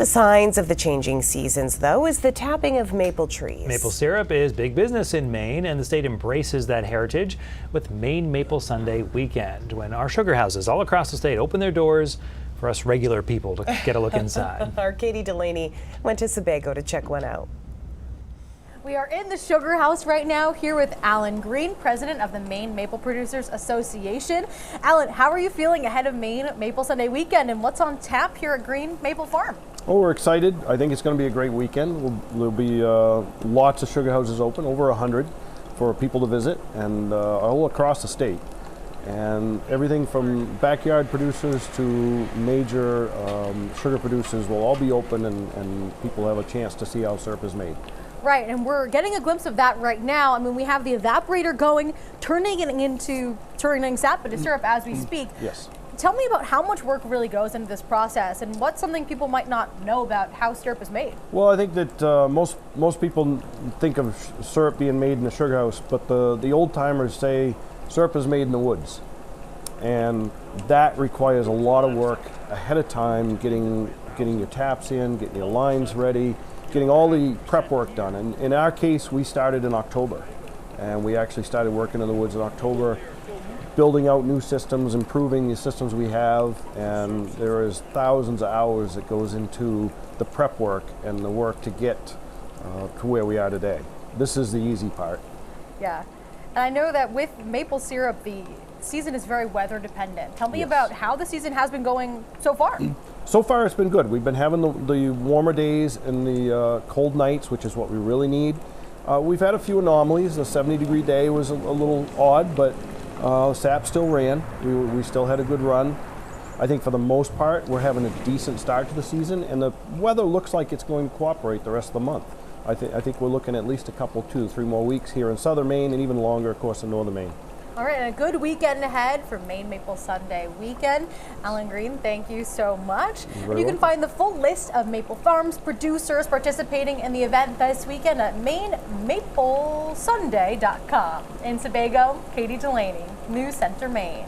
the signs of the changing seasons, though, is the tapping of maple trees. Maple syrup is big business in Maine, and the state embraces that heritage with Maine Maple Sunday Weekend, when our sugar houses all across the state open their doors for us regular people to get a look inside. Our Katie Delaney went to Sebago to check one out. We are in the Sugar House right now here with Alan Green, president of the Maine Maple Producers Association. Alan, how are you feeling ahead of Maine Maple Sunday Weekend, and what's on tap here at Green Maple Farm? Oh, we're excited. I think it's going to be a great weekend. There'll be lots of sugar houses open, over 100 for people to visit, and all across the state. And everything from backyard producers to major sugar producers will all be open, and people have a chance to see how syrup is made. Right, and we're getting a glimpse of that right now. I mean, we have the evaporator going, turning sap into syrup as we speak. Yes. Tell me about how much work really goes into this process, and what's something people might not know about how syrup is made. Well, I think that most people think of syrup being made in the sugar house, but the old timers say syrup is made in the woods, and that requires a lot of work ahead of time, getting your taps in, getting your lines ready, getting all the prep work done. And in our case, we started in October, and we actually started working in the woods in October, building out new systems, improving the systems we have, and there is thousands of hours that goes into the prep work and the work to get to where we are today. This is the easy part. Yeah, and I know that with maple syrup, the season is very weather dependent. Tell me about how the season has been going so far. So far, it's been good. We've been having the warmer days and the cold nights, which is what we really need. We've had a few anomalies. The 70-degree day was a little odd, but sap still ran. We still had a good run. I think for the most part, we're having a decent start to the season, and the weather looks like it's going to cooperate the rest of the month. I think we're looking at least a couple, 2 to 3 more weeks here in southern Maine, and even longer, of course, in northern Maine. All right, and a good weekend ahead for Maine Maple Sunday Weekend. Alan Green, thank you so much. And you can find the full list of Maple Farms producers participating in the event this weekend at MaineMapleSunday.com. In Sebago, Katie Delaney, News Center, Maine.